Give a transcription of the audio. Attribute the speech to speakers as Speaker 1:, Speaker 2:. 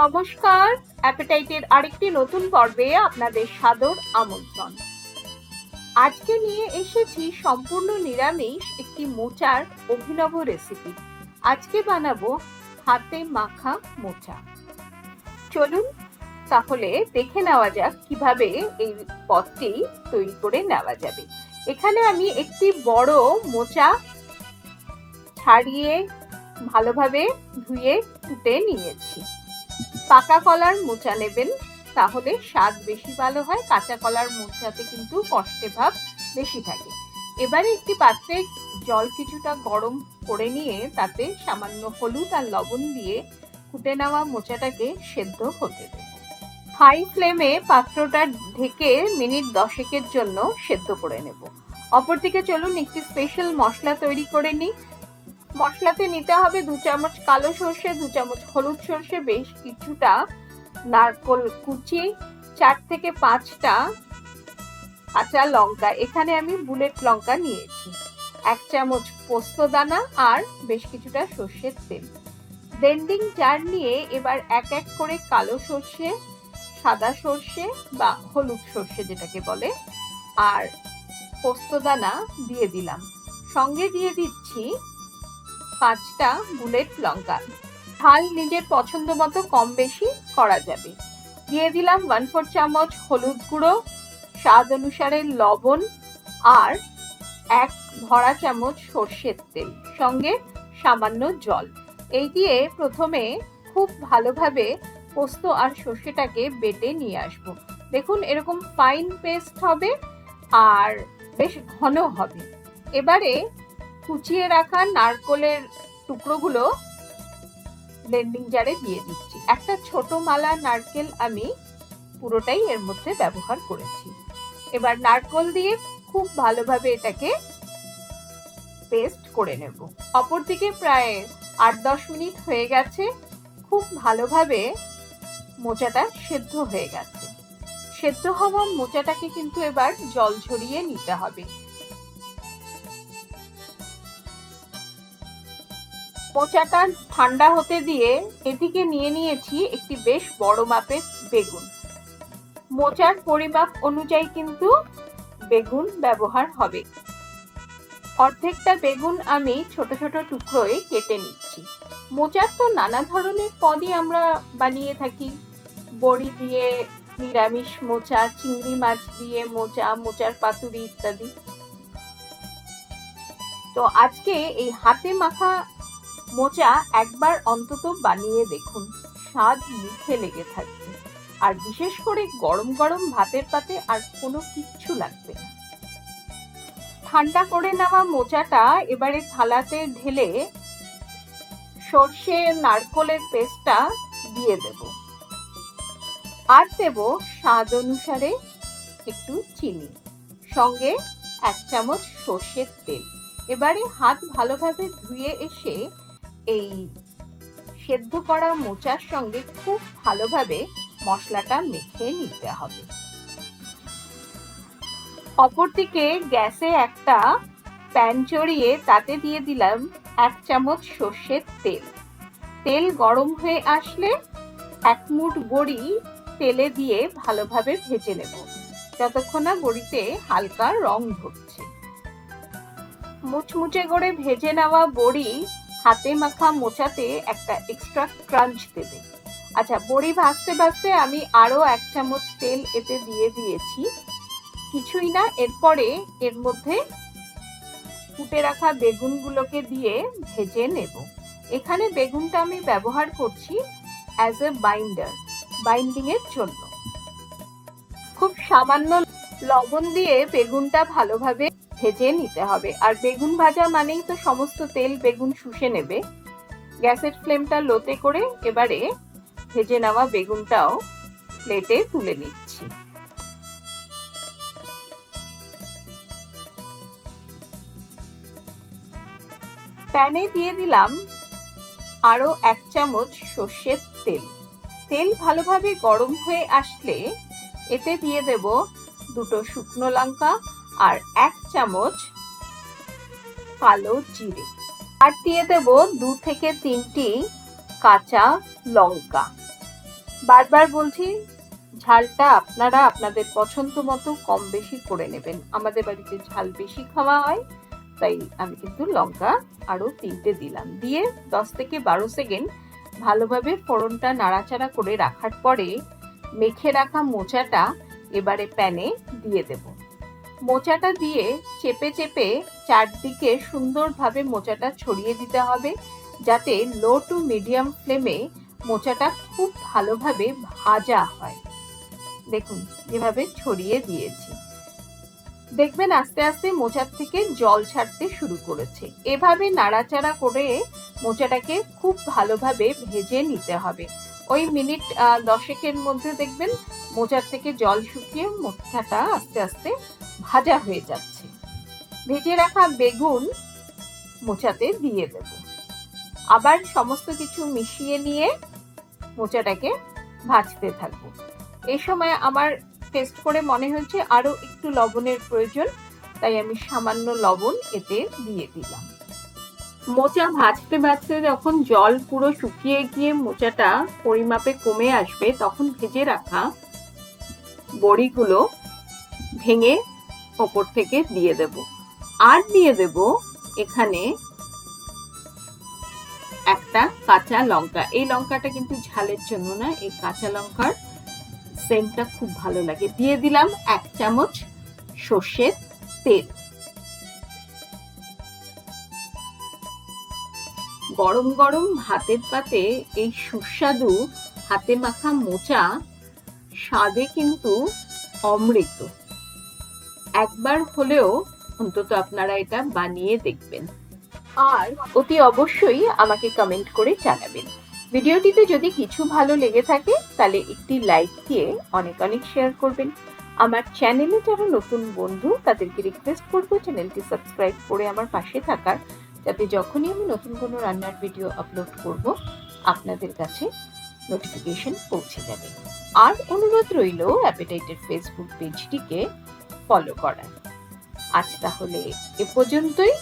Speaker 1: নমস্কার, অ্যাপেটাইটের আরেকটি নতুন পর্বে আপনাদের সাদর আমন্ত্রণ। আজকে নিয়ে এসেছি সম্পূর্ণ নিরামিষ একটি মোচার অভিনব রেসিপি। আজকে বানাবো হাতে মাখা মোচা। চলুন তাহলে দেখে নেওয়া যাক কিভাবে এই পদটি তৈরি করে নেওয়া যাবে। এখানে আমি একটি বড় মোচা ছাড়িয়ে ভালোভাবে ধুয়ে কুটে নিয়েছি। পাকা কলার মোচা নেবেন, তাহলে স্বাদ বেশি ভালো হয়। কাঁচা কলার মোচাতে কিন্তু কষ্টে ভাব বেশি থাকে। এবারে একটি পাত্রে জল কিছুটা গরম করে নিয়ে তাতে সামান্য হলুদ আর লবণ দিয়ে কুটে নেওয়া মোচাটাকে সেদ্ধ হতে দেব। হাই ফ্লেমে পাত্রটা ঢেকে মিনিট 10 জন্য সেদ্ধ করে নেব। অপরদিকে চলুন একটি স্পেশাল মশলা তৈরি করে নিই। মশলাতে নিতে হবে 2 চামচ কালো সর্ষে, 2 চামচ হলুদ সর্ষে, বেশ কিছুটা নারকেল কুচি, 4 থেকে 5টা কাঁচা লঙ্কা, এখানে আমি বুলেট লঙ্কা নিয়েছি, 1 চামচ পোস্ত দানা আর বেশ কিছুটা সর্ষের তেল। ব্লেন্ডিং জার নিয়ে এবার এক এক করে কালো সর্ষে, সাদা সর্ষে বা হলুদ সর্ষে যেটাকে বলে, আর পোস্ত দানা দিয়ে দিলাম। সঙ্গে দিয়ে দিচ্ছি 5টা বুলেট লঙ্কা। ঝাল নিজের পছন্দ মতো কম বেশি করা যাবে। দিয়ে দিলাম 1/4 চামচ হলুদ গুঁড়ো, স্বাদ অনুসারে লবণ আর 1 ধরা চামচ সর্ষের তেল, সঙ্গে সামান্য জল। এই দিয়ে প্রথমে খুব ভালোভাবে পোস্ত আর সর্ষেটাকে বেটে নিয়ে আসব। দেখুন এরকম ফাইন পেস্ট হবে আর বেশ ঘন হবে। এবারে কুচিয়ে রাখা নারকেলের টুকরোগুলো ব্লেন্ডিং জারে দিয়ে দিচ্ছি। একটা ছোট মালা নারকেল আমি পুরোটাই এর মধ্যে ব্যবহার করেছি। এবার নারকেল দিয়ে খুব ভালোভাবে এটাকে পেস্ট করে নেব। অপরদিকে প্রায় 8-10 মিনিট হয়ে গেছে। খুব ভালোভাবে মোচাটা সেদ্ধ হয়ে গেছে। সেদ্ধ হওয়া মোচাটাকে কিন্তু এবার জল ঝরিয়ে নিতে হবে। মোচাটা ঠান্ডা হতে দিয়ে এদিকে নিয়ে নিয়েছি একটি বেশ বড় মাপের বেগুন। মোচার পরিমাপ অনুযায়ী কিন্তু বেগুন ব্যবহার হবে। অর্ধেকটা বেগুন আমি ছোট ছোট টুকরোয় কেটে নিচ্ছি। মোচার তো নানা ধরনের পদই আমরা বানিয়ে থাকি, বড়ি দিয়ে নিরামিষ মোচা, চিংড়ি মাছ দিয়ে মোচা, মোচার পাতুরি ইত্যাদি। তো আজকে এই হাতে মাখা মোচা একবার অন্তত বানিয়ে দেখুন, স্বাদ মুখে লেগে থাকবে। আর বিশেষ করে গরম গরম ভাতের পাতে আর কোনো কিচ্ছু লাগবে না। ঠান্ডা করে নেওয়া মোচাটা এবারে থালাতে ঢেলে সর্ষে নারকেলের পেস্টটা দিয়ে দেব, আর দেব স্বাদ অনুসারে একটু চিনি, সঙ্গে 1 চামচ সর্ষের তেল। এবারে হাত ভালোভাবে ধুয়ে এসে এই সেদ্ধ করা মোচার সঙ্গে খুব ভালোভাবে মশলাটা মেখে নিতে হবে। অপরদিকে গ্যাসে একটা প্যান চড়িয়ে তাতে দিয়ে দিলাম 1 চামচ সর্ষের তেল। তেল গরম হয়ে আসলে 1 মুঠ বড়ি তেলে দিয়ে ভালোভাবে ভেজে নেব, যতক্ষণ না বড়িতে হালকা রং ধরছে। মুচমুচে করে ভেজে নেওয়া বড়ি হাতে মাখা মোচাতে একটা এক্সট্রা ক্রাঞ্চ দেবে। আচ্ছা, বড়ি ভাজতে ভাজতে আমি আরো 1 চামচ তেল এতে দিয়ে দিয়েছি। কিছুই না, এরপরে এর মধ্যে কুটে রাখা বেগুনগুলোকে দিয়ে ভেজে নেব। এখানে বেগুনটা আমি ব্যবহার করছি অ্যাজ এ বাইন্ডিং এর জন্য। খুব সামান্য লবণ দিয়ে বেগুনটা ভালোভাবে ভেজে নিতে হবে। আর বেগুন ভাজা মানেই তো সমস্ত তেল বেগুন শুষে নেবে। গ্যাসের ফ্লেমটা লোতে করে এবারে ভেজে নেওয়া বেগুনটাও প্লেটে তুলে নিচ্ছি। প্যানে দিয়ে দিলাম আরো 1 চামচ সর্ষের তেল। তেল ভালোভাবে গরম হয়ে আসলে এতে দিয়ে দেব 2টো শুকনো লঙ্কা আর 1 চামচ কালো জিরে, আর দিয়ে দেব 2 থেকে 3টি কাঁচা লঙ্কা। বারবার বলছি, ঝালটা আপনারা আপনাদের পছন্দ মতো কম বেশি করে নেবেন। আমাদের বাড়িতে ঝাল বেশি খাওয়া হয়, তাই আমি কিন্তু লঙ্কা আরো 3টে দিলাম। দিয়ে 10 থেকে 12 সেকেন্ড ভালোভাবে ফোড়নটা নাড়াচাড়া করে রাখার পরে মেখে রাখা মোচাটা এবারে প্যানে দিয়ে দেব। মোচাটা দিয়ে চেপে চেপে চারদিকে সুন্দরভাবে মোচাটা ছড়িয়ে দিতে হবে, যাতে লো টু মিডিয়াম ফ্লেমে মোচাটা খুব ভালোভাবে ভাজা হয়। দেখুন যেভাবে ছড়িয়ে দিয়েছি, দেখবেন আস্তে আস্তে মোচার থেকে জল ছাড়তে শুরু করেছে। এভাবে নাড়াচাড়া করে মোচাটাকে খুব ভালোভাবে ভেজে নিতে হবে। ওই মিনিট 10 মধ্যে দেখবেন মোচার থেকে জল শুকিয়ে মোচাটা আস্তে আস্তে ভাজা হয়ে যাচ্ছে। ভেজে রাখা বেগুন মোচাতে দিয়ে দেব। আবার সমস্ত কিছু মিশিয়ে নিয়ে মোচাটাকে ভাজতে থাকবো। এই সময় আমার টেস্ট করে মনে হয়েছে আরো একটু লবণের প্রয়োজন, তাই আমি সামান্য লবণ এতে দিয়ে দিলাম। মোচা ভাজতে ভাজতে যখন জল পুরো শুকিয়ে গিয়ে মোচাটা পরিমাপে কমে আসবে, তখন ভেজে রাখা বড়িগুলো ভেঙে ওপর থেকে দিয়ে দেব। আর দিয়ে দেব এখানে একটা কাঁচা লঙ্কা। এই লঙ্কাটা কিন্তু ঝালের জন্য না, এই কাঁচা লঙ্কার সেন্টটা খুব ভালো লাগে। দিয়ে দিলাম 1 চামচ সর্ষের তেল। গরম গরম ভাতের পাতে এই সুস্বাদু হাতে মাখা মোচা স্বাদে কিন্তু অমৃত। একবার হলেও অন্তত আপনারা এটা বানিয়ে দেখবেন, আর অতি অবশ্যই আমাকে কমেন্ট করে জানাবেন। ভিডিওটিতে যদি কিছু ভালো লেগে থাকে তাহলে একটি লাইক দিয়ে অনেক অনেক শেয়ার করবেন। আমার চ্যানেলে যারা নতুন বন্ধু তাদেরকে রিকোয়েস্ট করবো চ্যানেলটি সাবস্ক্রাইব করে আমার পাশে থাকার, যাতে যখনই আমি নতুন কোনো রান্নার ভিডিও আপলোড করব আপনাদের কাছে নোটিফিকেশন পৌঁছে যাবে। আর অনুরোধ রইল অ্যাপেটাইটের ফেসবুক পেজটিকে ফলো করার। আজ তাহলে এ পর্যন্তই।